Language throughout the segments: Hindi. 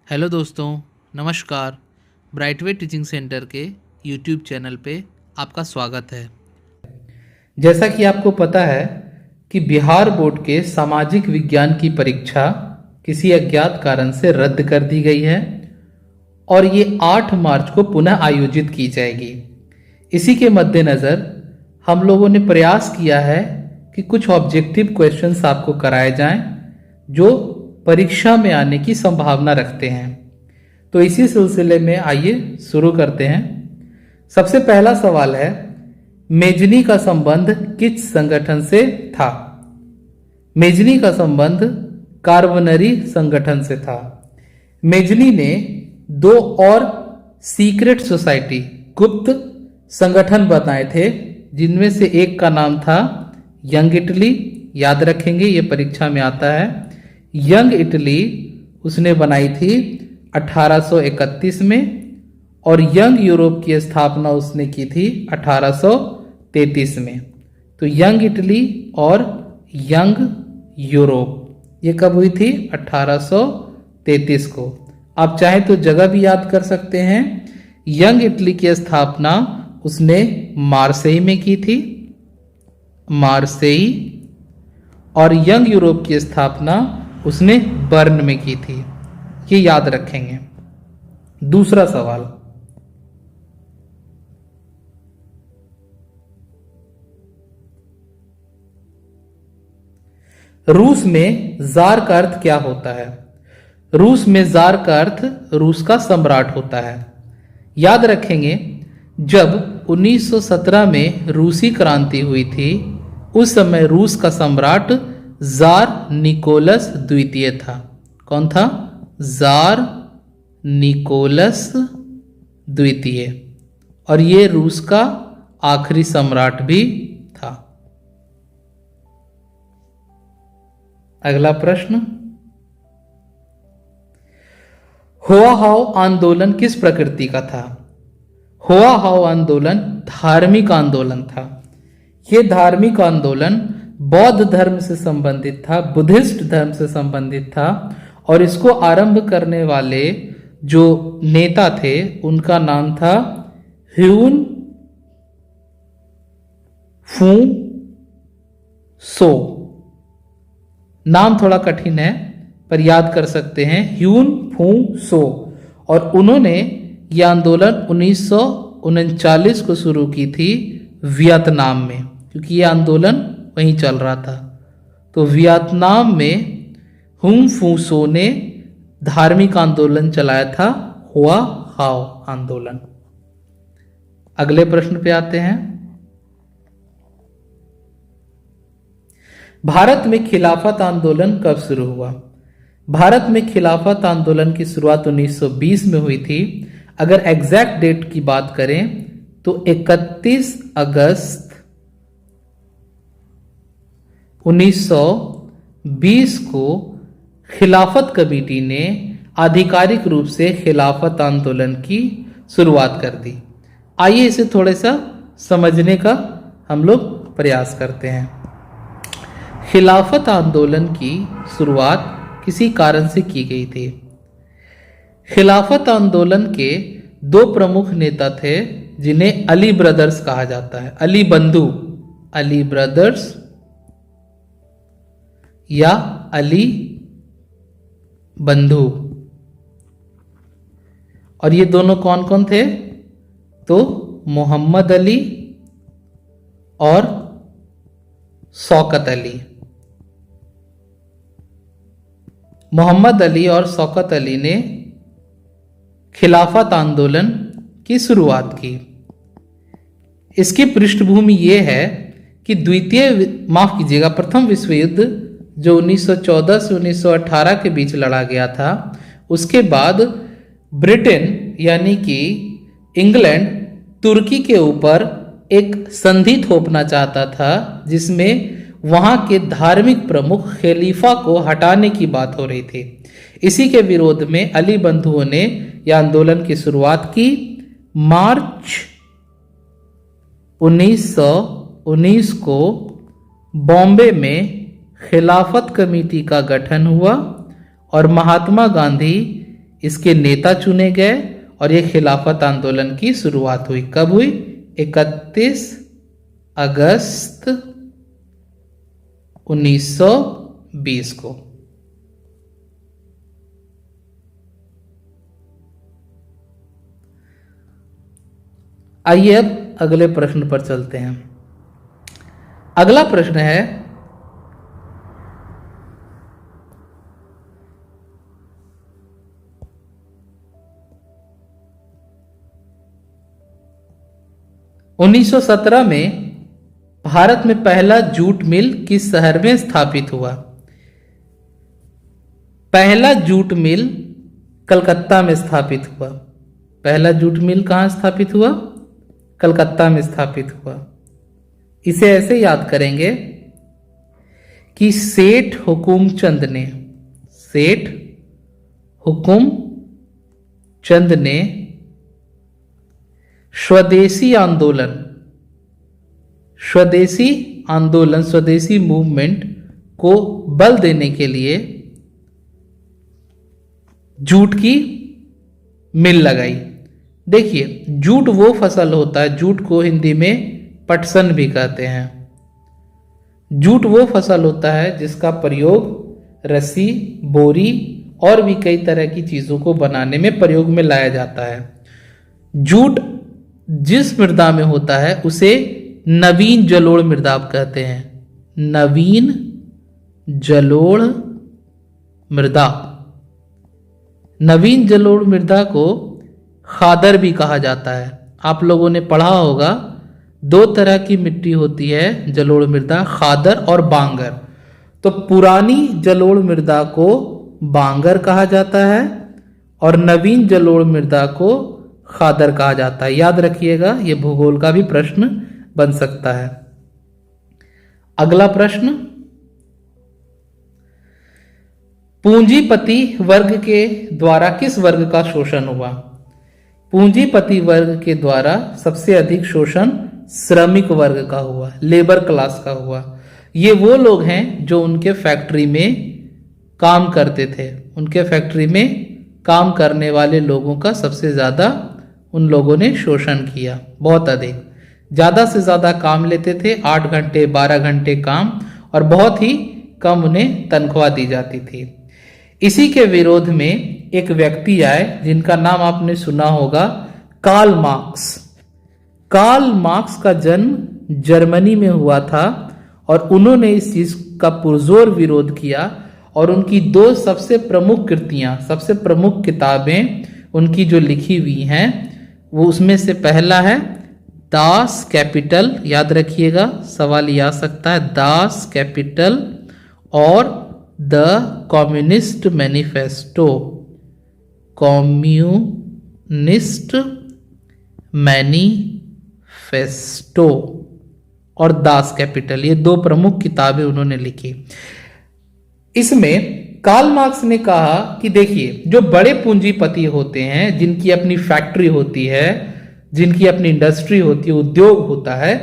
हेलो दोस्तों, नमस्कार। ब्राइटवे टीचिंग सेंटर के यूट्यूब चैनल पे आपका स्वागत है। जैसा कि आपको पता है कि बिहार बोर्ड के सामाजिक विज्ञान की परीक्षा किसी अज्ञात कारण से रद्द कर दी गई है और ये 8 मार्च को पुनः आयोजित की जाएगी। इसी के मद्देनज़र हम लोगों ने प्रयास किया है कि कुछ ऑब्जेक्टिव क्वेश्चंस आपको कराए जाएं जो परीक्षा में आने की संभावना रखते हैं। तो इसी सिलसिले में आइए शुरू करते हैं। सबसे पहला सवाल है, मेजनी का संबंध किस संगठन से था? मेजनी का संबंध कार्बनरी संगठन से था। मेजनी ने 2 और सीक्रेट सोसाइटी गुप्त संगठन बताए थे, जिनमें से एक का नाम था यंग इटली। याद रखेंगे, ये परीक्षा में आता है। यंग इटली उसने बनाई थी 1831 में और यंग यूरोप की स्थापना उसने की थी 1833 में। तो यंग इटली और यंग यूरोप ये कब हुई थी? 1833 को। आप चाहे तो जगह भी याद कर सकते हैं। यंग इटली की स्थापना उसने मार्सेई में की थी, मार्सेई, और यंग यूरोप की स्थापना उसने बर्न में की थी। ये याद रखेंगे। दूसरा सवाल, रूस में जार का अर्थ क्या होता है? रूस में जार का अर्थ रूस का सम्राट होता है। याद रखेंगे, जब 1917 में रूसी क्रांति हुई थी, उस समय रूस का सम्राट जार निकोलस द्वितीय था। कौन था? जार निकोलस द्वितीय। और ये रूस का आखिरी सम्राट भी था। अगला प्रश्न, होआ हाउ आंदोलन किस प्रकृति का था? होआ हाउ आंदोलन धार्मिक आंदोलन था। यह धार्मिक आंदोलन बौद्ध धर्म से संबंधित था, बुद्धिस्ट धर्म से संबंधित था, और इसको आरंभ करने वाले जो नेता थे उनका नाम था ह्यून फू सो। नाम थोड़ा कठिन है पर याद कर सकते हैं, ह्यून फू सो। और उन्होंने यह आंदोलन 1939 को शुरू की थी वियतनाम में, क्योंकि यह आंदोलन वहीं चल रहा था। तो वियतनाम में हुंग फू सो ने धार्मिक आंदोलन चलाया था, होआ हाउ आंदोलन। अगले प्रश्न पे आते हैं। भारत में खिलाफत आंदोलन कब शुरू हुआ? भारत में खिलाफत आंदोलन की शुरुआत 1920 में हुई थी। अगर एग्जैक्ट डेट की बात करें तो 31 अगस्त 1920 को खिलाफत कमेटी ने आधिकारिक रूप से खिलाफत आंदोलन की शुरुआत कर दी। आइए इसे थोड़ा सा समझने का हम लोग प्रयास करते हैं। खिलाफत आंदोलन की शुरुआत किसी कारण से की गई थी। खिलाफत आंदोलन के 2 प्रमुख नेता थे, जिन्हें अली ब्रदर्स कहा जाता है, अली बंधु, अली ब्रदर्स या अली बंधु। और ये दोनों कौन कौन थे? तो मोहम्मद अली और शौकत अली। मोहम्मद अली और शौकत अली ने खिलाफत आंदोलन की शुरुआत की। इसकी पृष्ठभूमि यह है कि प्रथम विश्व युद्ध जो 1914 से 1918 के बीच लड़ा गया था, उसके बाद ब्रिटेन यानी कि इंग्लैंड तुर्की के ऊपर एक संधि थोपना चाहता था, जिसमें वहां के धार्मिक प्रमुख खलीफा को हटाने की बात हो रही थी। इसी के विरोध में अली बंधुओं ने यह आंदोलन की शुरुआत की। मार्च 1919 को बॉम्बे में खिलाफत कमेटी का गठन हुआ और महात्मा गांधी इसके नेता चुने गए और ये खिलाफत आंदोलन की शुरुआत हुई। कब हुई? 31 अगस्त 1920 को। आइए अब अगले प्रश्न पर चलते हैं। अगला प्रश्न है, उन्नीस सौ 17 में भारत में पहला जूट मिल किस शहर में स्थापित हुआ? पहला जूट मिल कलकत्ता में स्थापित हुआ। पहला जूट मिल कहां स्थापित हुआ? कलकत्ता में स्थापित हुआ। इसे ऐसे याद करेंगे कि सेठ हुकुमचंद ने स्वदेशी आंदोलन स्वदेशी मूवमेंट को बल देने के लिए जूट की मिल लगाई। देखिए, जूट वो फसल होता है, जूट को हिंदी में पटसन भी कहते हैं। जूट वो फसल होता है जिसका प्रयोग रस्सी, बोरी और भी कई तरह की चीजों को बनाने में प्रयोग में लाया जाता है। जूट जिस मृदा में होता है उसे नवीन जलोढ़ मृदा कहते हैं। नवीन जलोढ़ मृदा, नवीन जलोढ़ मृदा को खादर भी कहा जाता है। आप लोगों ने पढ़ा होगा, दो तरह की मिट्टी होती है जलोढ़ मृदा, खादर और बांगर। तो पुरानी जलोढ़ मृदा को बांगर कहा जाता है और नवीन जलोढ़ मृदा को खादर कहा जाता है। याद रखिएगा, यह भूगोल का भी प्रश्न बन सकता है। अगला प्रश्न, पूंजीपति वर्ग के द्वारा किस वर्ग का शोषण हुआ? पूंजीपति वर्ग के द्वारा सबसे अधिक शोषण श्रमिक वर्ग का हुआ, लेबर क्लास का हुआ। ये वो लोग हैं जो उनके फैक्ट्री में काम करते थे। उनके फैक्ट्री में काम करने वाले लोगों का सबसे ज्यादा उन लोगों ने शोषण किया, बहुत अधिक। ज्यादा से ज्यादा काम लेते थे, 8 घंटे 12 घंटे काम, और बहुत ही कम उन्हें तनख्वाह दी जाती थी। इसी के विरोध में एक व्यक्ति आए जिनका नाम आपने सुना होगा, कार्ल मार्क्स। कार्ल मार्क्स का जन्म जर्मनी में हुआ था और उन्होंने इस चीज का पुरजोर विरोध किया और उनकी दो सबसे प्रमुख कृतियां, सबसे प्रमुख किताबें उनकी जो लिखी हुई हैं, वो उसमें से पहला है दास कैपिटल। याद रखिएगा, सवाल ये आ सकता है, दास कैपिटल और the communist manifesto. Communist manifesto और दास कैपिटल, ये दो प्रमुख किताबें उन्होंने लिखी। इसमें कार्ल मार्क्स ने कहा कि देखिए, जो बड़े पूंजीपति होते हैं, जिनकी अपनी फैक्ट्री होती है, जिनकी अपनी इंडस्ट्री होती है, उद्योग होता है,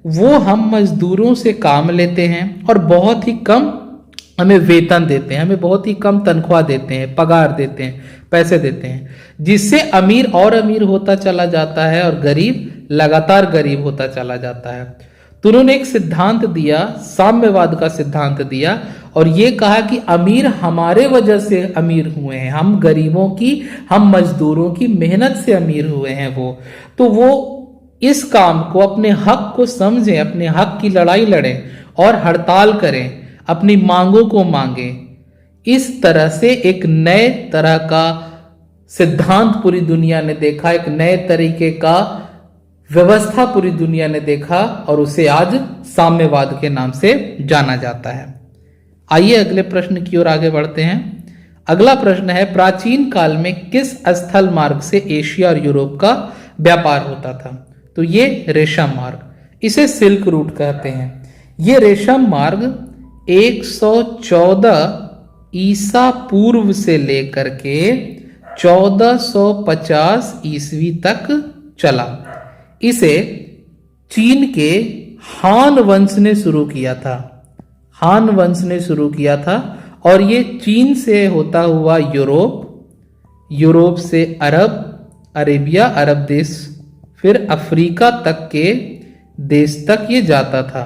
वो हम मजदूरों से काम लेते हैं और बहुत ही कम हमें वेतन देते हैं, हमें बहुत ही कम तनख्वाह देते हैं, पगार देते हैं, पैसे देते हैं, जिससे अमीर और अमीर होता चला जाता है और गरीब लगातार गरीब होता चला जाता है। तो उन्होंने एक सिद्धांत दिया, साम्यवाद का सिद्धांत दिया, और ये कहा कि अमीर हमारे वजह से अमीर हुए हैं, हम गरीबों की, हम मजदूरों की मेहनत से अमीर हुए हैं तो वो इस काम को, अपने हक को समझें, अपने हक की लड़ाई लड़ें और हड़ताल करें, अपनी मांगों को मांगें। इस तरह से एक नए तरह का सिद्धांत पूरी दुनिया ने देखा, एक नए तरीके का व्यवस्था पूरी दुनिया ने देखा और उसे आज साम्यवाद के नाम से जाना जाता है। आइए अगले प्रश्न की ओर आगे बढ़ते हैं। अगला प्रश्न है, प्राचीन काल में किस स्थल मार्ग से एशिया और यूरोप का व्यापार होता था? तो ये रेशम मार्ग, इसे सिल्क रूट कहते हैं। ये रेशम मार्ग 114 ईसा पूर्व से लेकर के 1450 ईस्वी तक चला। इसे चीन के हान वंश ने शुरू किया था, हान वंश ने शुरू किया था, और ये चीन से होता हुआ यूरोप, यूरोप से अरब, अरेबिया अरब देश, फिर अफ्रीका तक के देश तक ये जाता था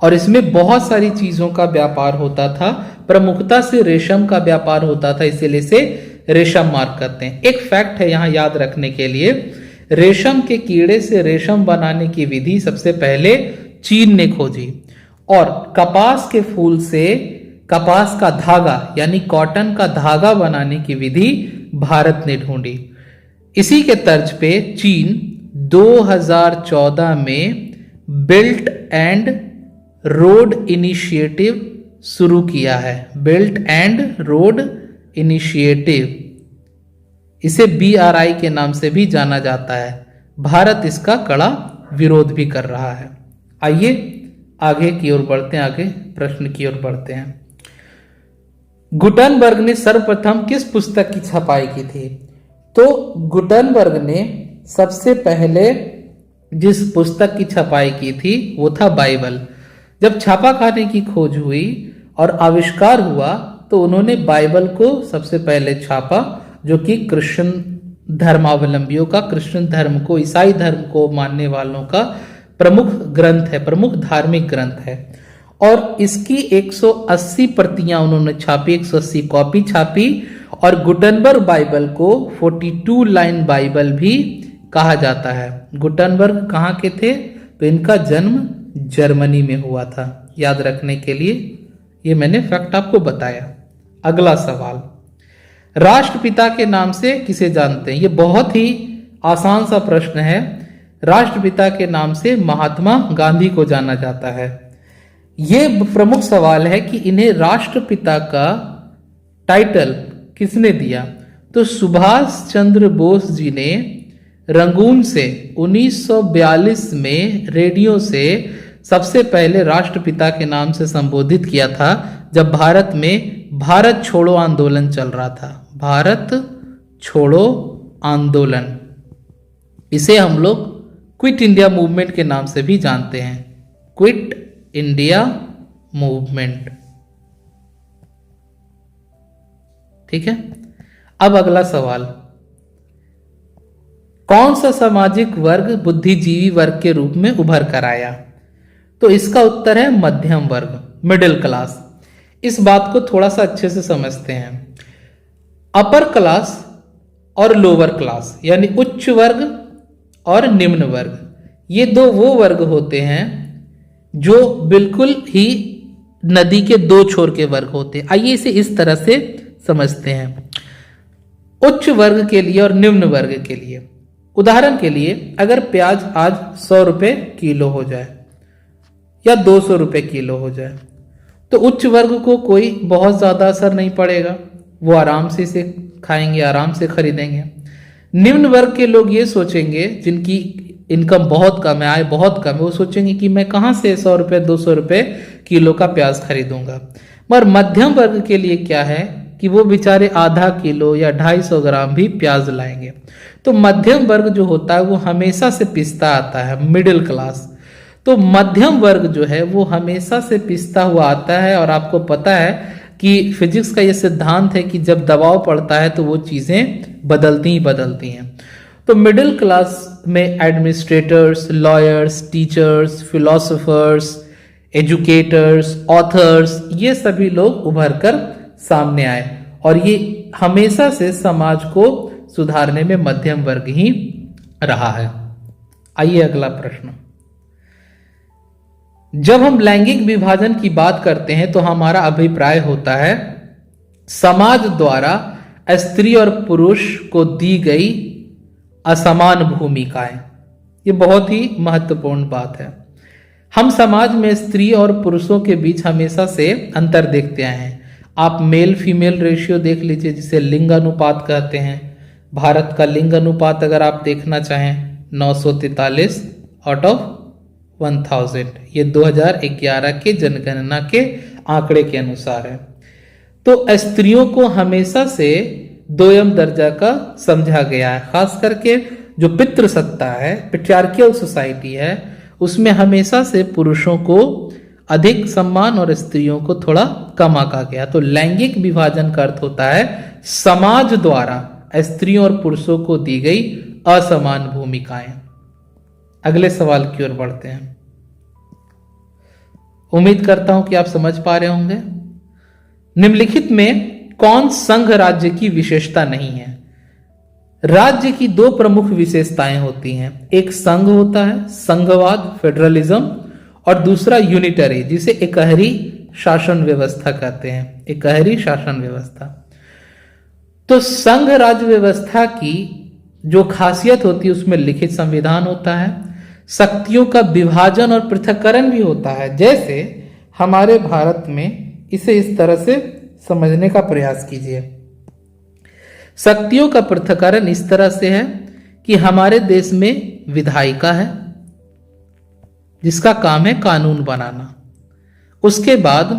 और इसमें बहुत सारी चीजों का व्यापार होता था। प्रमुखता से रेशम का व्यापार होता था, इसीलिए इसे रेशम मार्ग करते हैं। एक फैक्ट है यहां याद रखने के लिए, रेशम के कीड़े से रेशम बनाने की विधि सबसे पहले चीन ने खोजी और कपास के फूल से कपास का धागा यानी कॉटन का धागा बनाने की विधि भारत ने ढूंढी। इसी के तर्ज पे चीन 2014 में बेल्ट एंड रोड इनिशिएटिव शुरू किया है। बेल्ट एंड रोड इनिशिएटिव, इसे BRI के नाम से भी जाना जाता है। भारत इसका कड़ा विरोध भी कर रहा है। आइए आगे की ओर बढ़ते हैं, आगे प्रश्न की ओर बढ़ते हैं। गुटनबर्ग ने सर्वप्रथम किस पुस्तक की छपाई की थी? तो गुटनबर्ग ने सबसे पहले जिस पुस्तक की छपाई की थी वो था बाइबल। जब छापाखाने की खोज हुई और आविष्कार हुआ तो उन्होंने बाइबल को सबसे पहले छापा, जो कि कृष्ण धर्मावलंबियों का, कृष्ण धर्म को, ईसाई धर्म को मानने वालों का प्रमुख ग्रंथ है, प्रमुख धार्मिक ग्रंथ है। और इसकी 180 प्रतियां उन्होंने छापी, 180 कॉपी छापी और गुटनबर्ग बाइबल को 42 लाइन बाइबल भी कहा जाता है। गुटनबर्ग कहाँ के थे? तो इनका जन्म जर्मनी में हुआ था। याद रखने के लिए ये मैंने फैक्ट आपको बताया। अगला सवाल, राष्ट्रपिता के नाम से किसे जानते हैं? ये बहुत ही आसान सा प्रश्न है। राष्ट्रपिता के नाम से महात्मा गांधी को जाना जाता है। ये प्रमुख सवाल है कि इन्हें राष्ट्रपिता का टाइटल किसने दिया? तो सुभाष चंद्र बोस जी ने रंगून से 1942 में रेडियो से सबसे पहले राष्ट्रपिता के नाम से संबोधित किया था, जब भारत में भारत छोड़ो आंदोलन चल रहा था। भारत छोड़ो आंदोलन, इसे हम लोग क्विट इंडिया मूवमेंट के नाम से भी जानते हैं। क्विट इंडिया मूवमेंट, ठीक है। अब अगला सवाल, कौन सा सामाजिक वर्ग बुद्धिजीवी वर्ग के रूप में उभर कर आया? तो इसका उत्तर है मध्यम वर्ग, मिडिल क्लास। इस बात को थोड़ा सा अच्छे से समझते हैं। अपर क्लास और लोअर क्लास यानी उच्च वर्ग और निम्न वर्ग, ये दो वो वर्ग होते हैं जो बिल्कुल ही नदी के दो छोर के वर्ग होते हैं। आइए इसे इस तरह से समझते हैं। उच्च वर्ग के लिए और निम्न वर्ग के लिए, उदाहरण के लिए अगर प्याज आज 100 रुपए किलो हो जाए या 200 रुपए किलो हो जाए तो उच्च वर्ग को कोई बहुत ज्यादा असर नहीं पड़ेगा, वो आराम से इसे खाएंगे, आराम से खरीदेंगे। निम्न वर्ग के लोग ये सोचेंगे, जिनकी इनकम बहुत कम है, आय बहुत कम है, वो सोचेंगे कि मैं कहां से 100 रुपए 200 रुपए किलो का प्याज खरीदूंगा। मगर मध्यम वर्ग के लिए क्या है कि वो बेचारे आधा किलो या 250 ग्राम भी प्याज लाएंगे। तो मध्यम वर्ग जो होता है वो हमेशा से पिसता आता है, मिडिल क्लास। तो मध्यम वर्ग जो है वो हमेशा से पिसता हुआ आता है। और आपको पता है कि फिजिक्स का ये सिद्धांत है कि जब दबाव पड़ता है तो वो चीजें बदलती ही बदलती हैं। तो मिडिल क्लास में administrators, lawyers, teachers, philosophers, educators, authors, ये सभी लोग उभर कर सामने आए और ये हमेशा से समाज को सुधारने में मध्यम वर्ग ही रहा है। आइए अगला प्रश्न, जब हम लैंगिक विभाजन की बात करते हैं तो हमारा अभिप्राय होता है समाज द्वारा स्त्री और पुरुष को दी गई असमान भूमिकाएं। ये बहुत ही महत्वपूर्ण बात है। हम समाज में स्त्री और पुरुषों के बीच हमेशा से अंतर देखते आए हैं। आप मेल फीमेल रेशियो देख लीजिए, जिसे लिंग अनुपात कहते हैं। भारत का लिंग अनुपात अगर आप देखना चाहें 943 आउट ऑफ 1000, ये 2011 के जनगणना के आंकड़े के अनुसार है। तो स्त्रियों को हमेशा से दोयम दर्जा का समझा गया है। खास करके जो पितृसत्ता है, पैट्रियार्कियल सोसाइटी है, उसमें हमेशा से पुरुषों को अधिक सम्मान और स्त्रियों को थोड़ा कम आंका गया। तो लैंगिक विभाजन का अर्थ होता है समाज द्वारा स्त्रियों और पुरुषों को दी गई असमान भूमिकाएं। अगले सवाल की ओर बढ़ते हैं। उम्मीद करता हूं कि आप समझ पा रहे होंगे। निम्नलिखित में कौन संघ राज्य की विशेषता नहीं है? राज्य की दो प्रमुख विशेषताएं होती हैं, एक संघ होता है, संघवाद, फेडरलिज्म, और दूसरा यूनिटरी, जिसे एकहरी शासन व्यवस्था कहते हैं, एकहरी शासन व्यवस्था। तो संघ राज्य व्यवस्था की जो खासियत होती है उसमें लिखित संविधान होता है, शक्तियों का विभाजन और पृथक्करण भी होता है। जैसे हमारे भारत में, इसे इस तरह से समझने का प्रयास कीजिए। शक्तियों का पृथक्करण इस तरह से है कि हमारे देश में विधायिका है जिसका काम है कानून बनाना, उसके बाद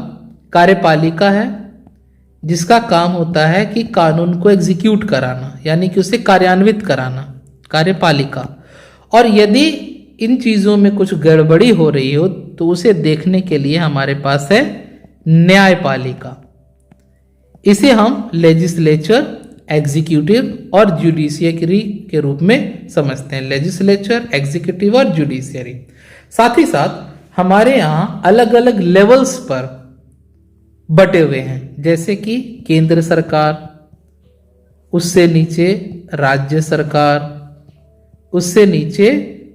कार्यपालिका है जिसका काम होता है कि कानून को एग्जीक्यूट कराना, यानी कि उसे कार्यान्वित कराना, कार्यपालिका। और यदि इन चीजों में कुछ गड़बड़ी हो रही हो तो उसे देखने के लिए हमारे पास है न्यायपालिका। इसे हम लेजिस्लेचर, एग्जीक्यूटिव और जुडिशियरी के रूप में समझते हैं। लेजिस्लेचर, एग्जीक्यूटिव और जुडिशियरी। साथ ही साथ हमारे यहां अलग अलग लेवल्स पर बटे हुए हैं, जैसे कि केंद्र सरकार, उससे नीचे राज्य सरकार, उससे नीचे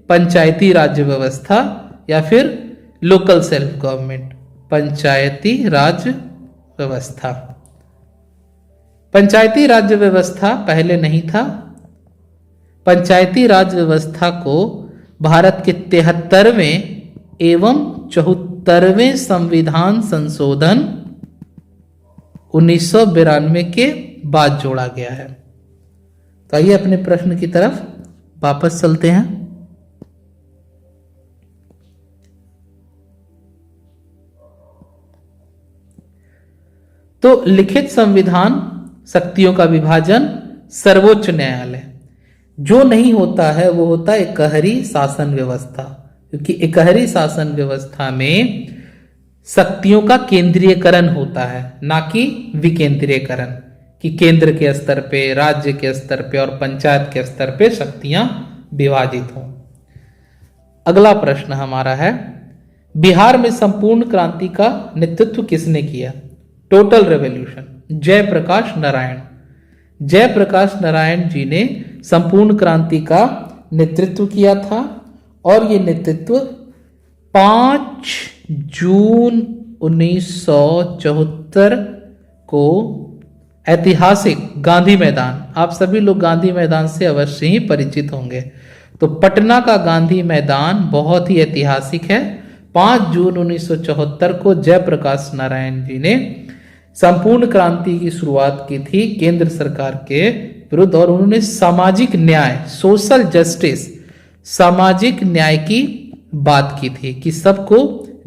पंचायती राज्य व्यवस्था या फिर लोकल सेल्फ गवर्नमेंट, पंचायती राज व्यवस्था। पंचायती राज्य व्यवस्था पहले नहीं था। पंचायती राज व्यवस्था को भारत के 73वें एवं 74वें संविधान संशोधन 1992 के बाद जोड़ा गया है। तो आइए अपने प्रश्न की तरफ वापस चलते हैं। तो लिखित संविधान, शक्तियों का विभाजन, सर्वोच्च न्यायालय। जो नहीं होता है वो होता है एकहरी शासन व्यवस्था, क्योंकि एकहरी शासन व्यवस्था में शक्तियों का केंद्रीयकरण होता है, ना कि विकेंद्रीयकरण, कि केंद्र के स्तर पे, राज्य के स्तर पे और पंचायत के स्तर पे शक्तियां विभाजित हों। अगला प्रश्न हमारा है, बिहार में संपूर्ण क्रांति का नेतृत्व किसने किया? Total revolution, Jayaprakash Narayan. जयप्रकाश नारायण जी ने संपूर्ण क्रांति का नेतृत्व किया था और ये नेतृत्व 5 जून 1974 को ऐतिहासिक गांधी मैदान, आप सभी लोग गांधी मैदान से अवश्य ही परिचित होंगे। तो पटना का गांधी मैदान बहुत ही ऐतिहासिक है। 5 जून 1974 को जयप्रकाश नारायण जी ने संपूर्ण क्रांति की शुरुआत की थी केंद्र सरकार के विरुद्ध, और उन्होंने सामाजिक न्याय, सोशल जस्टिस, सामाजिक न्याय की बात की थी कि सबको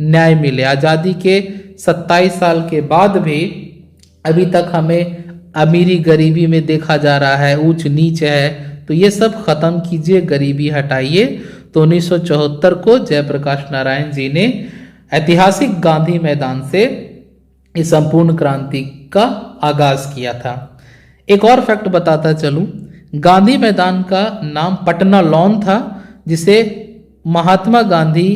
न्याय मिले। आजादी के 27 साल के बाद भी अभी तक हमें अमीरी गरीबी में देखा जा रहा है, ऊंच नीच है, तो ये सब खत्म कीजिए, गरीबी हटाइए। तो 1974 को जयप्रकाश नारायण जी ने ऐतिहासिक गांधी मैदान से इस संपूर्ण क्रांति का आगाज किया था। एक और फैक्ट बताता चलूं, गांधी मैदान का नाम पटना लॉन था, जिसे महात्मा गांधी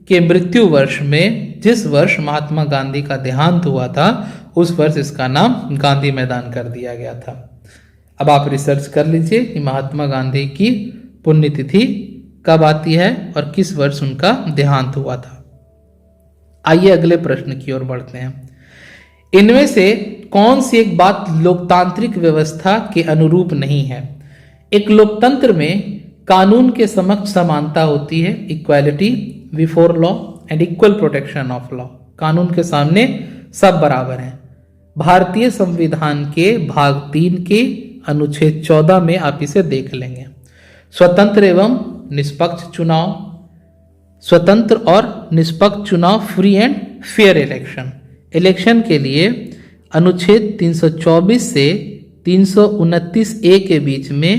के मृत्यु वर्ष में, जिस वर्ष महात्मा गांधी का देहांत हुआ था, उस वर्ष इसका नाम गांधी मैदान कर दिया गया था। अब आप रिसर्च कर लीजिए कि महात्मा गांधी की पुण्यतिथि कब आती है और किस वर्ष उनका देहांत हुआ था। आइए अगले प्रश्न की ओर बढ़ते हैं। इनमें से कौन सी एक बात लोकतांत्रिक व्यवस्था के अनुरूप नहीं है? एक लोकतंत्र में कानून के समक्ष समानता होती है, equality before law and equal protection of law. कानून के सामने सब बराबर हैं। भारतीय संविधान के भाग 3 के अनुच्छेद 14 में आप इसे देख लेंगे। स्वतंत्र एवं निष्पक्ष चुनाव, स्वतंत्र और निष्पक्ष चुनाव, free and fair election. Election के लिए अनुच्छेद 324 से 329 ए के बीच में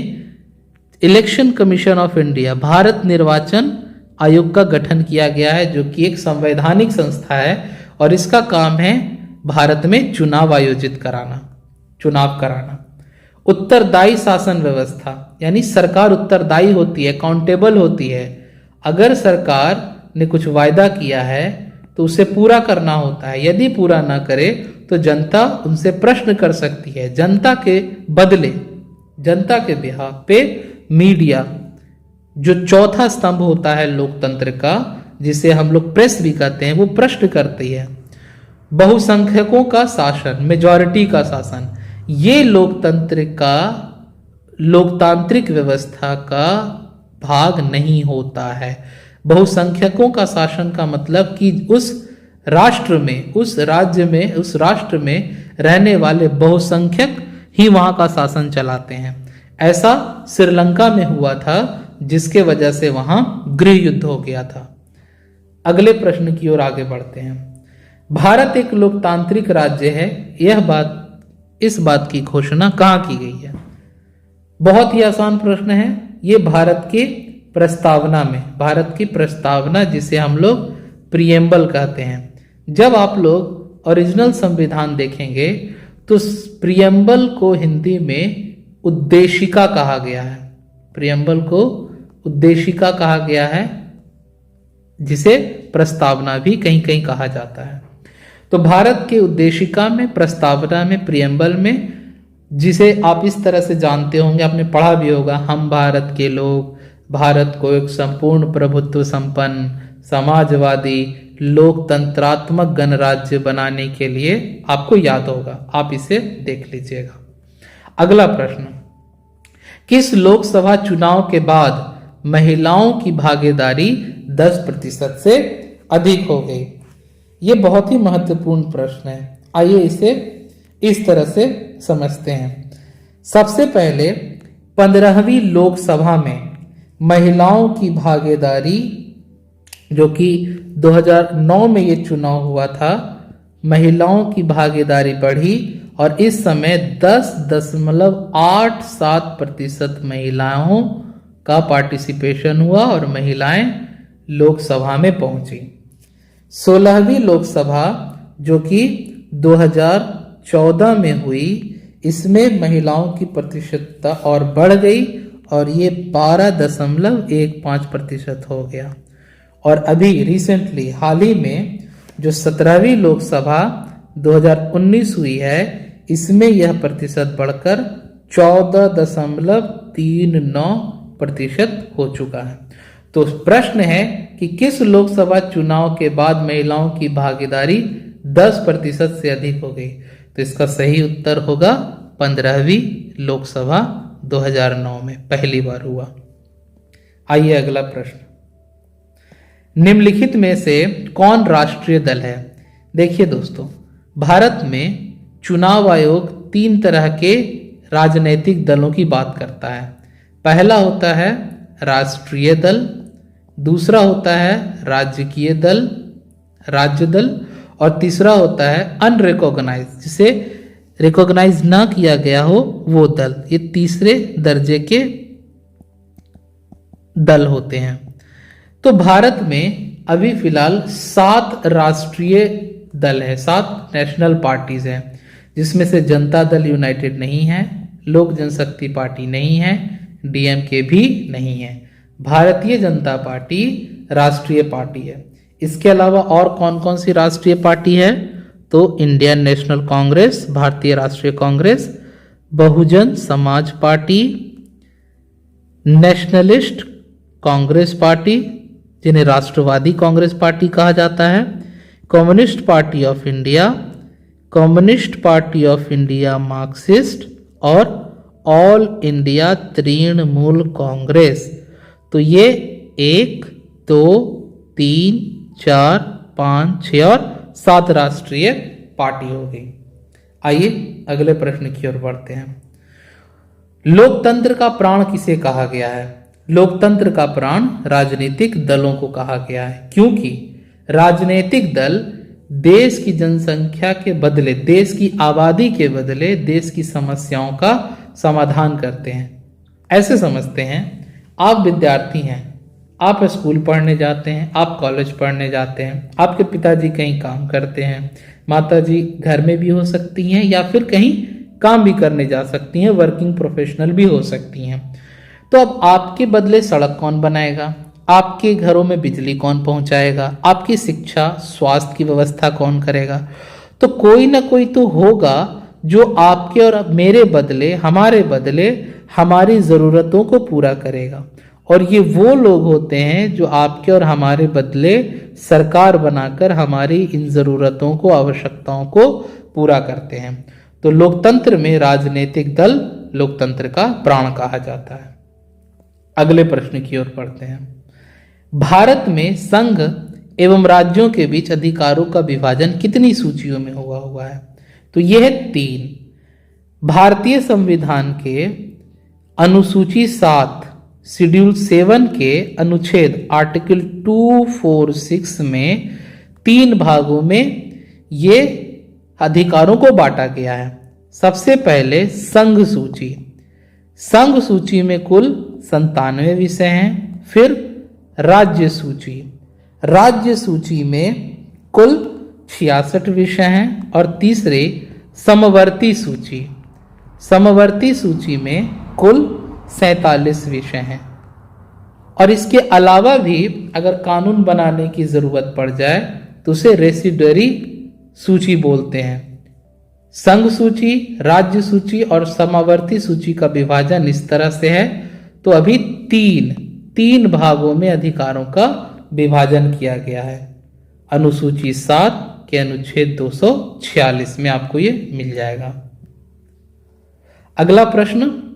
election commission of India, Bharat निर्वाचन आयोग का गठन किया गया है, जो कि एक संवैधानिक संस्था है और इसका काम है भारत में चुनाव आयोजित कराना, चुनाव कराना। उत्तरदायी शासन व्यवस्था, यानी सरकार उत्तरदायी होती है, अकाउंटेबल होती है। अगर सरकार ने कुछ वायदा किया है तो उसे पूरा करना होता है, यदि पूरा ना करे तो जनता उनसे प्रश्न कर सकती है। जनता के बदले, जनता के बिहाफ पे मीडिया, जो चौथा स्तंभ होता है लोकतंत्र का, जिसे हम लोग प्रेस भी कहते हैं, वो प्रश्न करती है। बहुसंख्यकों का शासन, मेजॉरिटी का शासन, ये लोकतंत्र का, लोकतांत्रिक व्यवस्था का भाग नहीं होता है। बहुसंख्यकों का शासन का मतलब कि उस राष्ट्र में, उस राज्य में, उस राष्ट्र में रहने वाले बहुसंख्यक ही वहां का शासन चलाते हैं। ऐसा श्रीलंका में हुआ था, जिसके वजह से वहां गृह युद्ध हो गया था। अगले प्रश्न की ओर आगे बढ़ते हैं। भारत एक लोकतांत्रिक राज्य है, इस बात की घोषणा कहां की गई है? बहुत ही आसान प्रश्न है। ये भारत के प्रस्तावना में, भारत की प्रस्तावना, जिसे हम लोग प्रिएम्बल कहते हैं। जब आप लोग ओरिजिनल संविधान देखेंगे तो प्रिएम्बल को हिंदी में उद्देशिका कहा गया है। प्रिएम्बल को उद्देशिका कहा गया है, जिसे प्रस्तावना भी कहीं कहीं कहा जाता है। तो भारत के उद्देशिका में, प्रस्तावना में, प्रिएम्बल में, जिसे आप इस तरह से जानते होंगे, आपने पढ़ा भी होगा, हम भारत के लोग भारत को एक संपूर्ण प्रभुत्व संपन्न, समाजवादी, लोकतंत्रात्मक गणराज्य बनाने के लिए, आपको याद होगा, आप इसे देख लीजिएगा। अगला प्रश्न, किस लोकसभा चुनाव के बाद महिलाओं की भागीदारी 10% से अधिक हो गई? ये बहुत ही महत्वपूर्ण प्रश्न है। आइए इसे इस तरह से समझते हैं। सबसे पहले 15वीं लोकसभा में महिलाओं की भागीदारी, जो कि 2009 में ये चुनाव हुआ था, महिलाओं की भागीदारी बढ़ी और इस समय 10.87% महिलाओं का पार्टिसिपेशन हुआ और महिलाएं लोकसभा में पहुंची। 16वीं लोकसभा, जो कि 2014 में हुई, इसमें महिलाओं की प्रतिशतता और बढ़ गई और ये 12.15% हो गया। और अभी रिसेंटली, हाल ही में, जो 17वीं लोकसभा 2019 हुई है, इसमें यह प्रतिशत बढ़कर 14.39% हो चुका है। तो प्रश्न है कि किस लोकसभा चुनाव के बाद महिलाओं की भागीदारी 10% से अधिक हो गई? तो इसका सही उत्तर होगा 15वीं लोकसभा 2009 में पहली बार हुआ। आइए अगला प्रश्न, निम्नलिखित में से कौन राष्ट्रीय दल है? देखिए दोस्तों, भारत में चुनाव आयोग 3 तरह के राजनीतिक दलों की बात करता है। पहला होता है राष्ट्रीय दल, दूसरा होता है राजकीय दल, राज्य दल, और तीसरा होता है अनरिकॉग्नाइज, जिसे रिकॉग्नाइज ना किया गया हो वो दल। ये तीसरे दर्जे के दल होते हैं। तो भारत में अभी फिलहाल 7 राष्ट्रीय दल है, 7 नेशनल पार्टीज हैं, जिसमें से जनता दल यूनाइटेड नहीं है, लोक जनशक्ति पार्टी नहीं है, डीएमके भी नहीं है। भारतीय जनता पार्टी राष्ट्रीय पार्टी है। इसके अलावा और कौन कौन सी राष्ट्रीय पार्टी है? तो इंडियन नेशनल कांग्रेस, भारतीय राष्ट्रीय Congress, Bahujan Samaj party, nationalist Congress party, जिन्हें राष्ट्रवादी कांग्रेस पार्टी कहा जाता है, communist party of India, communist party of India Marxist, और ऑल इंडिया तृणमूल कांग्रेस। तो ये 1, 2, 3, 4, 5, 6 और 7 राष्ट्रीय पार्टी हो गई। आइए अगले प्रश्न की ओर बढ़ते हैं। लोकतंत्र का प्राण किसे कहा गया है? लोकतंत्र का प्राण राजनीतिक दलों को कहा गया है, क्योंकि राजनीतिक दल देश की जनसंख्या के बदले, देश की आबादी के बदले देश की समस्याओं का समाधान करते हैं। ऐसे समझते हैं, आप विद्यार्थी हैं, आप स्कूल पढ़ने जाते हैं, आप कॉलेज पढ़ने जाते हैं, आपके पिताजी कहीं काम करते हैं, माताजी घर में भी हो सकती हैं या फिर कहीं काम भी करने जा सकती हैं, वर्किंग प्रोफेशनल भी हो सकती हैं। तो अब आपके बदले सड़क कौन बनाएगा, आपके घरों में बिजली कौन पहुंचाएगा, आपकी शिक्षा स्वास्थ्य की व्यवस्था कौन करेगा? तो कोई ना कोई तो होगा जो आपके और मेरे बदले, हमारे बदले हमारी ज़रूरतों को पूरा करेगा। और ये वो लोग होते हैं जो आपके और हमारे बदले सरकार बनाकर हमारी इन ज़रूरतों को, आवश्यकताओं को पूरा करते हैं। तो लोकतंत्र में राजनीतिक दल लोकतंत्र का प्राण कहा जाता है। अगले प्रश्न की ओर पढ़ते हैं। भारत में संघ एवं राज्यों के बीच अधिकारों का विभाजन कितनी सूचियों में हुआ है? तो यह 3। भारतीय संविधान के अनुसूची 7 शेड्यूल 7 के अनुच्छेद आर्टिकल 246 में 3 भागों में ये अधिकारों को बांटा गया है। सबसे पहले संघ सूची। संघ सूची में कुल 97 विषय हैं। फिर राज्य सूची। राज्य सूची में कुल 66 विषय हैं। और तीसरे समवर्ती सूची। समवर्ती सूची में कुल 47 विषय हैं। और इसके अलावा भी अगर कानून बनाने की जरूरत पड़ जाए तो उसे रेसिडरी सूची बोलते हैं। संघ सूची, राज्य सूची और समावर्ती सूची का विभाजन इस तरह से है। तो अभी तीन भागों में अधिकारों का विभाजन किया गया है। अनुसूची 7 के अनुच्छेद 246 में आपको ये मिल जाएगा। अगला प्रश्न,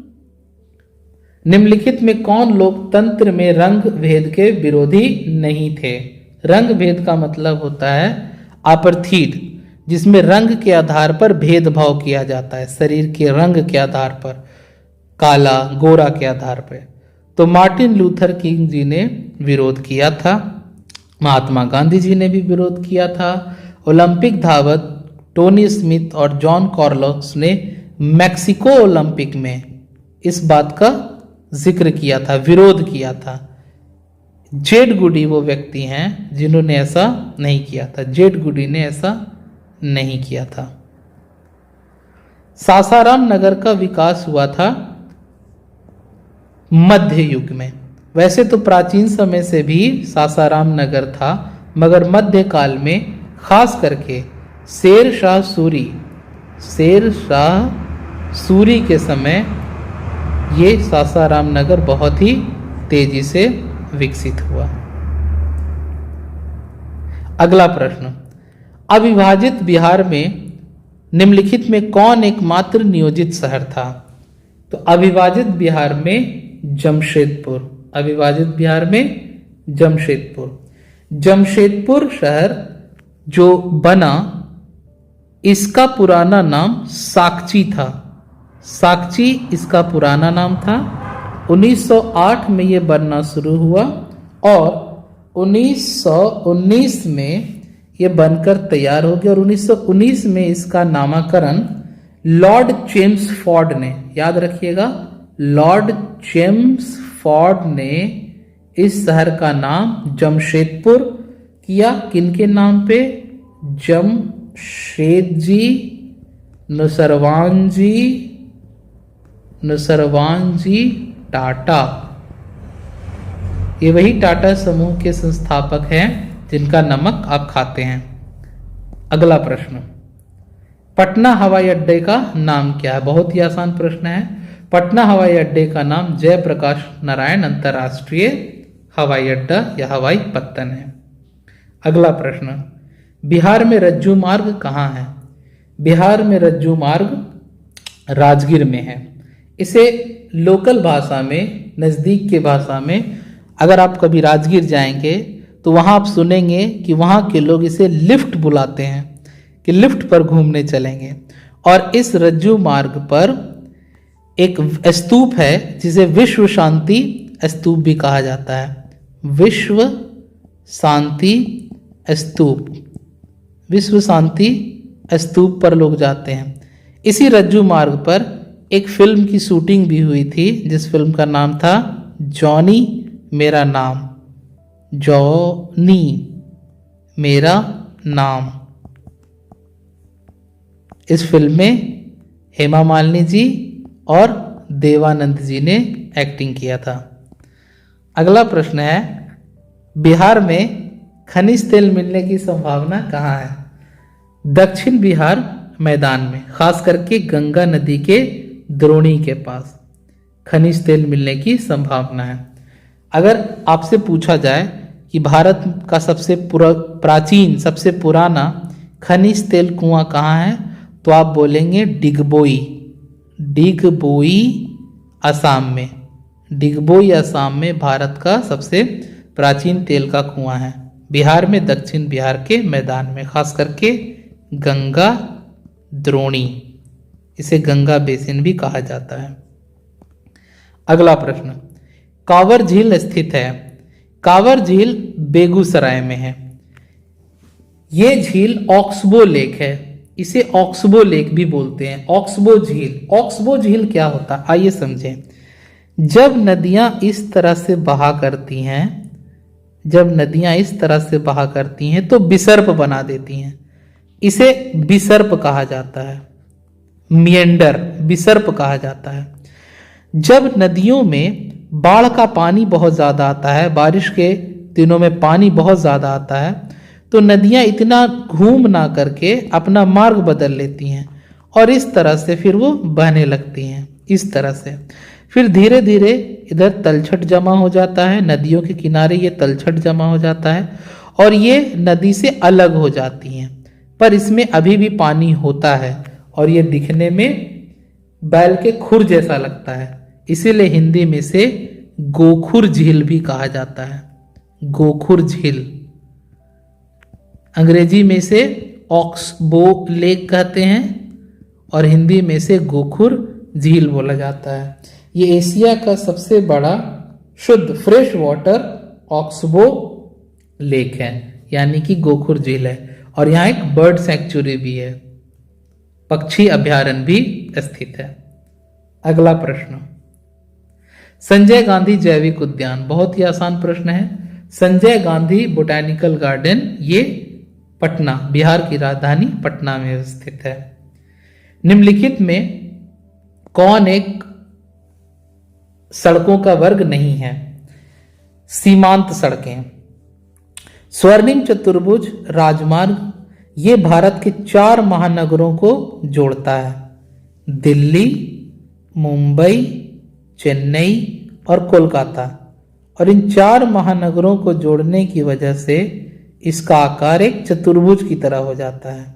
निम्नलिखित में कौन लोकतंत्र में रंग भेद के विरोधी नहीं थे? रंग भेद का मतलब होता है apartheid, जिसमें रंग के आधार पर भेदभाव किया जाता है, शरीर के रंग के आधार पर, काला गोरा के आधार पर। तो मार्टिन लूथर किंग जी ने विरोध किया था, महात्मा गांधी जी ने भी विरोध किया था। ओलंपिक धावक टोनी स्मिथ और जॉन कार्लोस ने मैक्सिको ओलंपिक में इस बात का जिक्र किया था, विरोध किया था। जेड गुडी वो व्यक्ति हैं जिन्होंने ऐसा नहीं किया था। जेड गुडी ने ऐसा नहीं किया था। सासाराम नगर का विकास हुआ था मध्य युग में। वैसे तो प्राचीन समय से भी सासाराम नगर था, मगर मध्य काल में खास करके शेर शाह सूरी के समय ये सासाराम नगर बहुत ही तेजी से विकसित हुआ। अगला प्रश्न, अविभाजित बिहार में निम्नलिखित में कौन एकमात्र नियोजित शहर था? तो अविभाजित बिहार में जमशेदपुर। अविभाजित बिहार में जमशेदपुर शहर जो बना, इसका पुराना नाम साकची था। साकची इसका पुराना नाम था। 1908 में यह बनना शुरू हुआ और 1919 में यह बनकर तैयार हो गया। और 1919 में इसका नामकरण लॉर्ड चेम्सफोर्ड ने, याद रखिएगा, लॉर्ड चेम्सफोर्ड ने इस शहर का नाम जमशेदपुर किया। किनके नाम पे? जमशेदजी नुसरवानजी टाटा। ये वही टाटा समूह के संस्थापक हैं जिनका नमक आप खाते हैं। अगला प्रश्न, पटना हवाई अड्डे का नाम क्या है? बहुत ही आसान प्रश्न है। पटना हवाई अड्डे का नाम जयप्रकाश नारायण अंतर्राष्ट्रीय हवाई अड्डा या हवाई पत्तन है। अगला प्रश्न, बिहार में रज्जू मार्ग कहाँ है? बिहार में रज्जू मार्ग राजगीर में है। इसे लोकल भाषा में, नज़दीक के भाषा में, अगर आप कभी राजगीर जाएंगे तो वहाँ आप सुनेंगे कि वहाँ के लोग इसे लिफ्ट बुलाते हैं कि लिफ्ट पर घूमने चलेंगे। और इस रज्जू मार्ग पर एक स्तूप है जिसे विश्व शांति स्तूप भी कहा जाता है। विश्व शांति स्तूप पर लोग जाते हैं। इसी रज्जू मार्ग पर एक फिल्म की शूटिंग भी हुई थी जिस फिल्म का नाम था जॉनी मेरा नाम। जॉनी मेरा नाम। इस फिल्म में हेमा मालिनी जी और देवानंद जी ने एक्टिंग किया था। अगला प्रश्न है, बिहार में खनिज तेल मिलने की संभावना कहाँ है? दक्षिण बिहार मैदान में, खास करके गंगा नदी के द्रोणी के पास खनिज तेल मिलने की संभावना है। अगर आपसे पूछा जाए कि भारत का सबसे प्राचीन, सबसे पुराना खनिज तेल कुआं कहाँ है, तो आप बोलेंगे डिगबोई। डिगबोई असम में, डिगबोई असम में भारत का सबसे प्राचीन तेल का कुआं है। बिहार में दक्षिण बिहार के मैदान में, खास करके गंगा द्रोणी, इसे गंगा बेसिन भी कहा जाता है। अगला प्रश्न, कांवर झील स्थित है। कांवर झील बेगूसराय में है। ये झील ऑक्सबो लेक है, इसे ऑक्सबो लेक भी बोलते हैं। ऑक्सबो झील, ऑक्सबो झील क्या होता है आइए समझें। जब नदियां इस तरह से बहा करती हैं, जब नदियां इस तरह से बहा करती हैं तो विसर्प बना देती हैं, इसे विसर्प कहा जाता है। मिएंडर, विसर्प कहा जाता है। जब नदियों में बाढ़ का पानी बहुत ज्यादा आता है, बारिश के दिनों में पानी बहुत ज्यादा आता है, तो नदियां इतना घूम ना करके अपना मार्ग बदल लेती हैं और इस तरह से फिर वो बहने लगती हैं। इस तरह से फिर धीरे धीरे इधर तलछट जमा हो जाता है, नदियों के किनारे ये तलछट जमा हो जाता है और ये नदी से अलग हो जाती हैं। पर इसमें अभी भी पानी होता है और ये दिखने में बैल के खुर जैसा लगता है, इसीलिए हिंदी में से गोखुर झील भी कहा जाता है। गोखुर झील, अंग्रेजी में से ऑक्सबो लेक कहते हैं और हिंदी में से गोखुर झील बोला जाता है। ये एशिया का सबसे बड़ा शुद्ध फ्रेश वाटर ऑक्सबो लेक है, यानी कि गोखुर झील है। और यहाँ एक बर्ड सैंक्चुरी भी है, पक्षी अभ्यारण्य भी स्थित है। अगला प्रश्न, संजय गांधी जैविक उद्यान, बहुत ही आसान प्रश्न है। संजय गांधी बोटैनिकल गार्डन, ये पटना, बिहार की राजधानी पटना में स्थित है। निम्नलिखित में कौन एक सड़कों का वर्ग नहीं है? सीमांत सड़कें। स्वर्णिम चतुर्भुज राजमार्ग, ये भारत के 4 महानगरों को जोड़ता है, दिल्ली, मुंबई, चेन्नई और कोलकाता। और इन 4 महानगरों को जोड़ने की वजह से इसका आकार एक चतुर्भुज की तरह हो जाता है।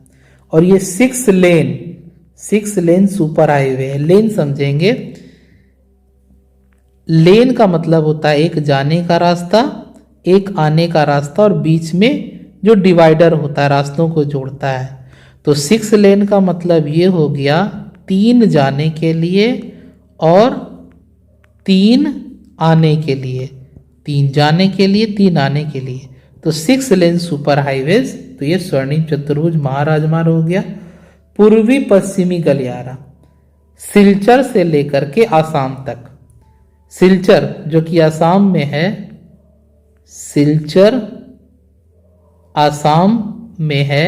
और ये 6 लेन सुपर हाईवे है। लेन समझेंगे, लेन का मतलब होता है एक जाने का रास्ता, एक आने का रास्ता और बीच में जो डिवाइडर होता है, रास्तों को जोड़ता है। तो 6 लेन का मतलब ये हो गया 3 जाने के लिए और 3 आने के लिए, 3 जाने के लिए 3 आने के लिए। तो 6 लेन सुपर हाईवेज, तो ये स्वर्णिम चतुर्भुज महाराजमार्ग हो गया। पूर्वी पश्चिमी गलियारा, सिलचर से लेकर के आसाम तक। सिलचर जो कि आसाम में है, सिलचर आसाम में है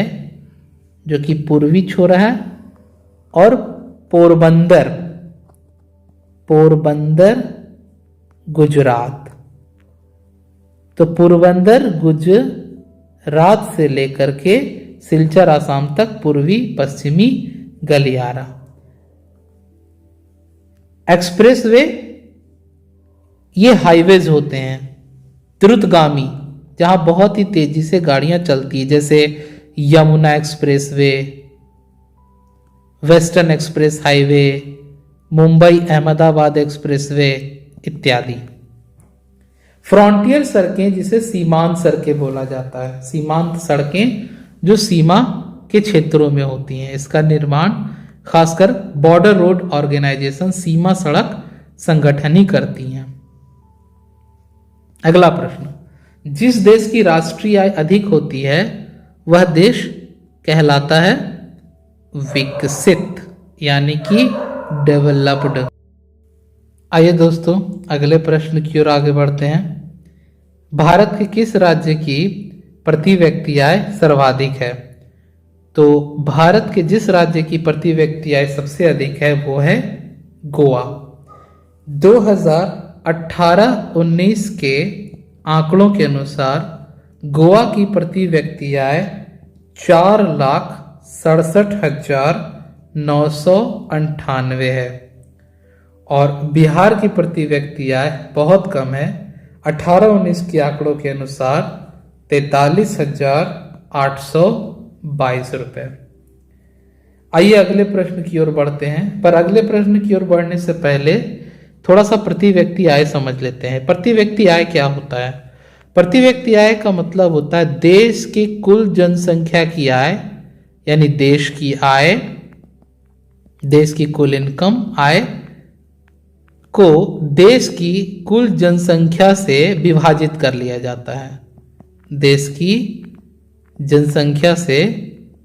जो कि पूर्वी छोर है। और पोरबंदर, पोरबंदर गुजरात। तो पोरबंदर गुजरात से लेकर के सिलचर आसाम तक पूर्वी पश्चिमी गलियारा। एक्सप्रेसवे, ये हाईवेज होते हैं द्रुतगामी, जहां बहुत ही तेजी से गाड़ियां चलती है, जैसे Yamuna expressway, western express highway, Mumbai Ahmedabad expressway इत्यादि। फ्रंटियर सड़कें, जिसे सीमांत सड़कें बोला जाता है, सीमांत सड़कें जो सीमा के क्षेत्रों में होती हैं, इसका निर्माण खासकर बॉर्डर रोड ऑर्गेनाइजेशन, सीमा सड़क संगठन ही करती हैं। अगला प्रश्न, जिस देश की राष्ट्रीय आय अधिक होती है वह देश कहलाता है विकसित, यानी कि डेवलप्ड। आइए दोस्तों अगले प्रश्न की ओर आगे बढ़ते हैं। भारत के किस राज्य की प्रति व्यक्ति आय सर्वाधिक है? तो भारत के जिस राज्य की प्रति व्यक्ति आय सबसे अधिक है वो है गोवा। 2018-19 के आंकड़ों के अनुसार गोवा की प्रति व्यक्ति आय 4,67,998 है और बिहार की प्रति व्यक्ति आय बहुत कम है। 18-19 के आंकड़ों के अनुसार 43,822 रुपए। आइए अगले प्रश्न की ओर बढ़ते हैं, पर अगले प्रश्न की ओर बढ़ने से पहले थोड़ा सा प्रति व्यक्ति आय समझ लेते हैं। प्रति व्यक्ति आय क्या होता है? प्रति व्यक्ति आय का मतलब होता है देश की कुल जनसंख्या की आय, यानी देश की आय, देश की कुल इनकम आय को देश की कुल जनसंख्या से विभाजित कर लिया जाता है। देश की जनसंख्या से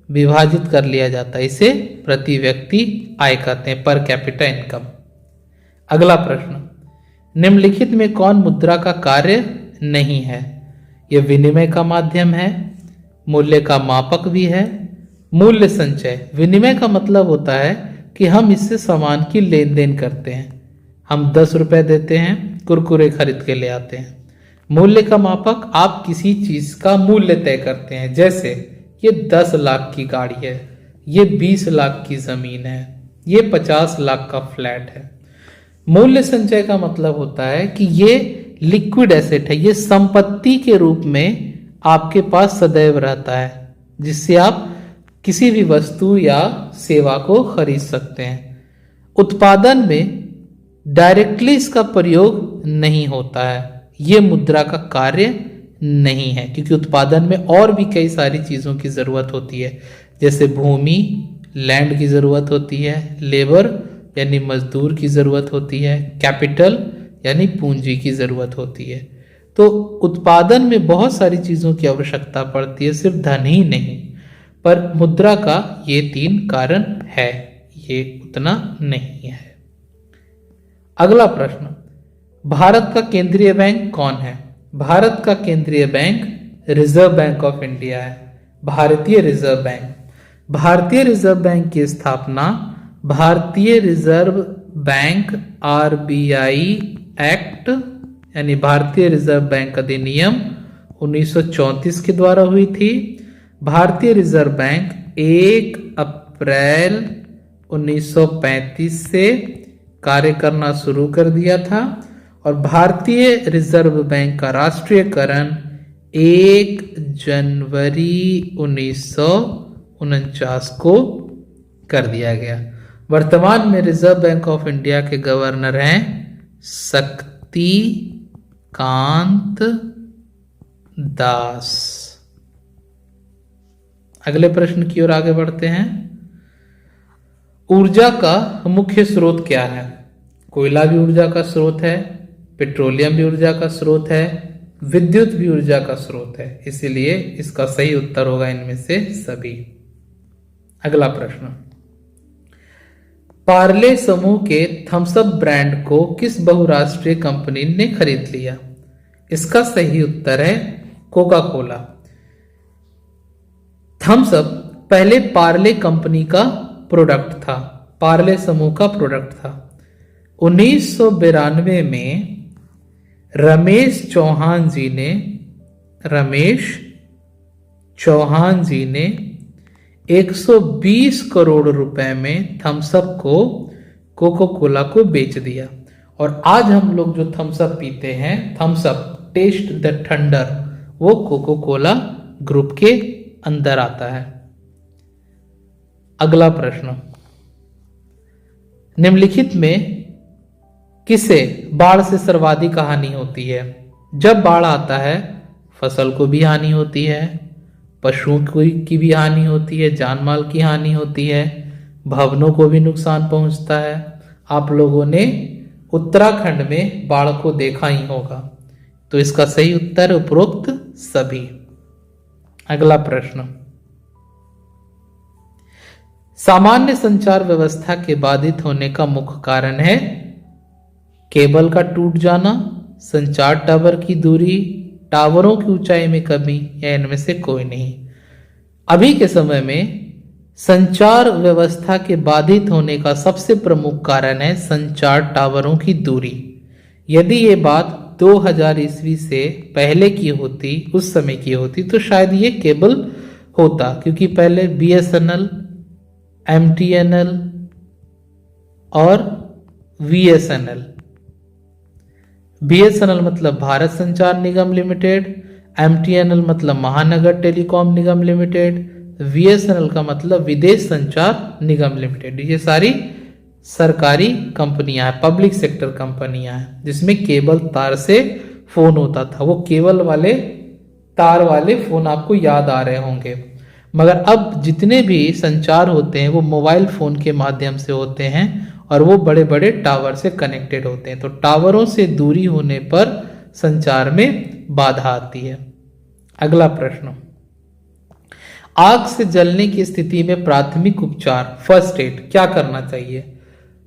विभाजित कर लिया जाता है, इसे प्रति व्यक्ति आय कहते हैं, पर कैपिटा इनकम। अगला प्रश्न, निम्नलिखित में कौन मुद्रा का कार्य नहीं है? यह विनिमय का माध्यम है, मूल्य का मापक भी है। मूल्य संचय, विनिमय का मतलब होता है कि हम इससे सामान की लेन देन करते हैं। हम 10 रुपए देते हैं, कुरकुरे खरीद के ले आते हैं। मूल्य का मापक, आप किसी चीज का मूल्य तय करते हैं, जैसे ये 10 लाख की गाड़ी है, ये 20 लाख की जमीन है, ये 50 लाख का फ्लैट है। मूल्य संचय का मतलब होता है कि ये लिक्विड एसेट है, ये संपत्ति के रूप में आपके पास सदैव रहता है, जिससे आप किसी भी वस्तु या सेवा को खरीद सकते हैं। उत्पादन में डायरेक्टली इसका प्रयोग नहीं होता है, ये मुद्रा का कार्य नहीं है, क्योंकि उत्पादन में और भी कई सारी चीजों की जरूरत होती है, जैसे भूमि, लैंड की जरूरत होती है, लेबर यानी मजदूर की जरूरत होती है, कैपिटल यानी पूंजी की जरूरत होती है। तो उत्पादन में बहुत सारी चीजों की आवश्यकता पड़ती है, सिर्फ धन ही नहीं। पर मुद्रा का ये 3 कारण है, ये उतना नहीं है। अगला प्रश्न, भारत का केंद्रीय बैंक कौन है? भारत का केंद्रीय bank reserve bank of India है, भारतीय रिजर्व बैंक। भारतीय रिजर्व बैंक की स्थापना भारतीय रिजर्व बैंक RBI एक्ट यानी भारतीय रिजर्व बैंक अधिनियम 1934 के द्वारा हुई थी। भारतीय रिजर्व बैंक 1 अप्रैल 1935 से कार्य करना शुरू कर दिया था और भारतीय रिजर्व बैंक का राष्ट्रीयकरण 1 जनवरी 1949 को कर दिया गया। वर्तमान में रिजर्व बैंक ऑफ इंडिया के गवर्नर हैं शक्तिकांत दास। अगले प्रश्न की ओर आगे बढ़ते हैं। ऊर्जा का मुख्य स्रोत क्या है? कोयला भी ऊर्जा का स्रोत है, पेट्रोलियम भी ऊर्जा का स्रोत है, विद्युत भी ऊर्जा का स्रोत है, इसीलिए इसका सही उत्तर होगा इनमें से सभी। अगला प्रश्न, पार्ले समूह के थम्स अप ब्रांड को किस बहुराष्ट्रीय कंपनी ने खरीद लिया? इसका सही उत्तर है कोका कोला। थम्स अप पहले पार्ले कंपनी का प्रोडक्ट था, पार्ले समूह का प्रोडक्ट था। 1992 में रमेश चौहान जी ने 120 करोड़ रुपए में थम्स अप को कोका कोला को बेच दिया और आज हम लोग जो थम्स अप पीते हैं, Thums Up taste the thunder, वो कोका कोला ग्रुप के अंदर आता है। अगला प्रश्न, निम्नलिखित में किसे बाढ़ से सर्वाधिक हानि होती है? जब बाढ़ आता है फसल को भी हानि होती है, पशुओं की भी हानि होती है, जान माल की हानि होती है, भवनों को भी नुकसान पहुंचता है। आप लोगों ने उत्तराखंड में बाढ़ को देखा ही होगा, तो इसका सही उत्तर उपरोक्त सभी। अगला प्रश्न, सामान्य संचार व्यवस्था के बाधित होने का मुख्य कारण है केबल का टूट जाना, संचार टावर की दूरी टावरों की ऊंचाई में कमी या इनमें से कोई नहीं। अभी के समय में संचार व्यवस्था के बाधित होने का सबसे प्रमुख कारण है संचार टावरों की दूरी। यदि ये बात 2000 ईस्वी से पहले की होती, उस समय की होती, तो शायद ये केबल होता, क्योंकि पहले BSNL, MTNL और VSNL, BSNL मतलब भारत संचार निगम लिमिटेड, MTNL मतलब महानगर टेलीकॉम निगम लिमिटेड, VSNL का मतलब विदेश संचार निगम लिमिटेड। ये सारी सरकारी कंपनियां हैं, पब्लिक सेक्टर कंपनियां हैं, जिसमें केबल तार से फोन होता था। वो केबल वाले तार वाले फोन आपको याद आ रहे होंगे। मगर अब जितने भी संचार होते हैं वो मोबाइल फोन के माध्यम से होते हैं और वो बड़े बड़े टावर से कनेक्टेड होते हैं। तो टावरों से दूरी होने पर संचार में बाधा आती है। अगला प्रश्न, आग से जलने की स्थिति में प्राथमिक उपचार, फर्स्ट एड, क्या करना चाहिए?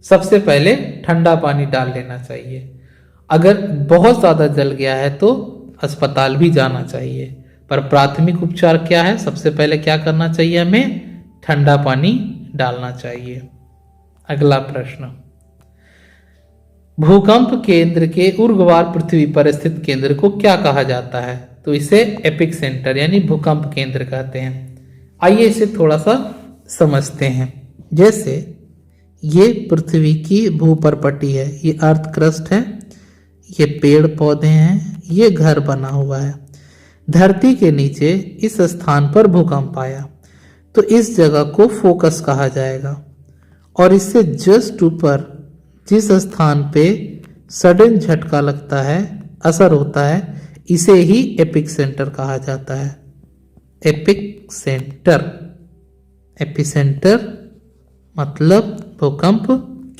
सबसे पहले ठंडा पानी डाल लेना चाहिए। अगर बहुत ज्यादा जल गया है तो अस्पताल भी जाना चाहिए। पर प्राथमिक उपचार क्या है? सबसे पहले क्या करना चाहिए? हमें ठंडा पानी डालना चाहिए। अगला प्रश्न, भूकंप केंद्र के ऊर्ध्वाधर पृथ्वी पर स्थित केंद्र को क्या कहा जाता है? तो इसे एपिक सेंटर यानी भूकंप केंद्र कहते हैं। आइए इसे थोड़ा सा समझते हैं। जैसे ये पृथ्वी की भूपर्पटी है, ये अर्थ क्रस्ट है, ये पेड़ पौधे हैं, ये घर बना हुआ है। धरती के नीचे इस स्थान पर भूकंप आया तो इस जगह को फोकस कहा जाएगा, और इससे जस्ट ऊपर जिस स्थान पे सडन झटका लगता है, असर होता है, इसे ही एपिक सेंटर कहा जाता है। एपिक सेंटर, एपिसेंटर मतलब भूकंप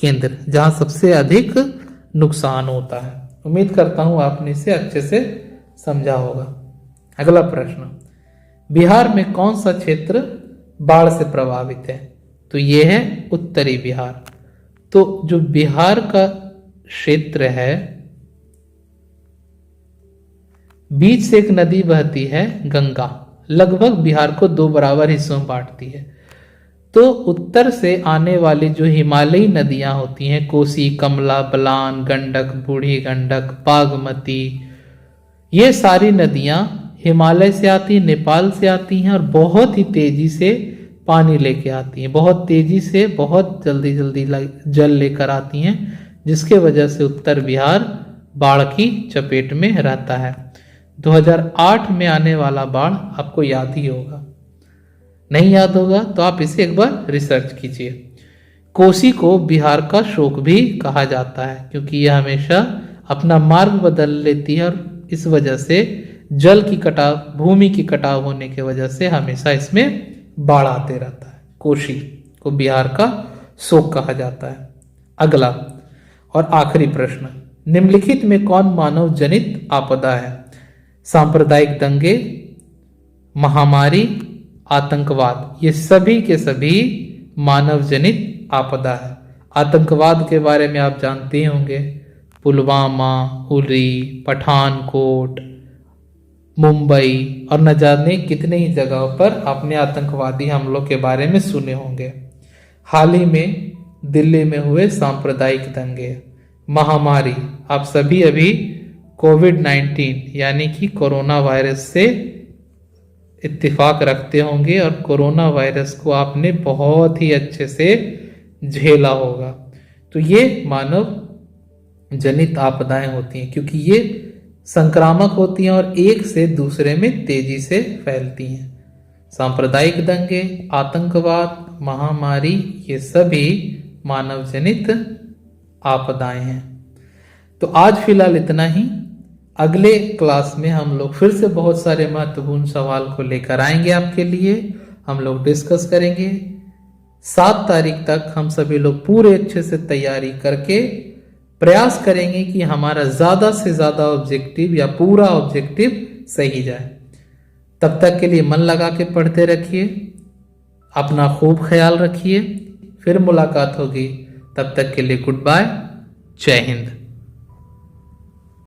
केंद्र, जहां सबसे अधिक नुकसान होता है। उम्मीद करता हूं आपने इसे अच्छे से समझा होगा। अगला प्रश्न, बिहार में कौन सा क्षेत्र बाढ़ से प्रभावित है? तो यह है उत्तरी बिहार। तो जो बिहार का क्षेत्र है, बीच से एक नदी बहती है गंगा, लगभग बिहार को 2 बराबर हिस्सों में बांटती है। तो उत्तर से आने वाली जो हिमालयी नदियां होती हैं, कोसी, कमला, बलान, गंडक, बूढ़ी गंडक, बागमती, ये सारी नदियां हिमालय से आती हैं, नेपाल से आती हैं और बहुत ही तेजी से पानी लेके आती हैं, बहुत तेजी से, बहुत जल्दी जल्दी जल लेकर आती हैं, जिसके वजह से उत्तर बिहार बाढ़ की चपेट में रहता है। 2008 में आने वाला बाढ़ आपको याद ही होगा। नहीं याद होगा तो आप इसे एक बार रिसर्च कीजिए। कोसी को बिहार का शोक भी कहा जाता है, क्योंकि यह हमेशा अपना मार्ग बदल लेती है और इस वजह से जल की कटाव, भूमि की कटाव होने की वजह से हमेशा इसमें बाढ़ आते रहता है। कोसी को बिहार का शोक कहा जाता है। अगला और आखिरी प्रश्न, निम्नलिखित में कौन मानव जनित आपदा है? सांप्रदायिक दंगे, महामारी, आतंकवाद, ये सभी के सभी मानव जनित आपदा है। आतंकवाद के बारे में आप जानते ही होंगे, पुलवामा, उरी, पठानकोट, मुंबई और न जाने कितने ही जगहों पर आपने आतंकवादी हमलों के बारे में सुने होंगे। हाल ही में दिल्ली में हुए सांप्रदायिक दंगे, महामारी, आप सभी अभी कोविड-19 यानी कि कोरोना वायरस से इत्तेफाक रखते होंगे और कोरोना वायरस को आपने बहुत ही अच्छे से झेला होगा। तो ये मानव जनित आपदाएं होती हैं, क्योंकि ये संक्रामक होती हैं और एक से दूसरे में तेजी से फैलती हैं। सांप्रदायिक दंगे, आतंकवाद, महामारी, ये सभी मानव जनित आपदाएं हैं। तो आज फिलहाल इतना ही। अगले क्लास में हम लोग फिर से बहुत सारे महत्वपूर्ण सवाल को लेकर आएंगे आपके लिए, हम लोग डिस्कस करेंगे। 7 तारीख तक हम सभी लोग पूरे अच्छे से तैयारी करके प्रयास करेंगे कि हमारा ज्यादा से ज्यादा ऑब्जेक्टिव या पूरा ऑब्जेक्टिव सही जाए। तब तक के लिए मन लगा के पढ़ते रखिए, अपना खूब ख्याल रखिए। फिर मुलाकात होगी, तब तक के लिए गुड बाय, जय हिंद।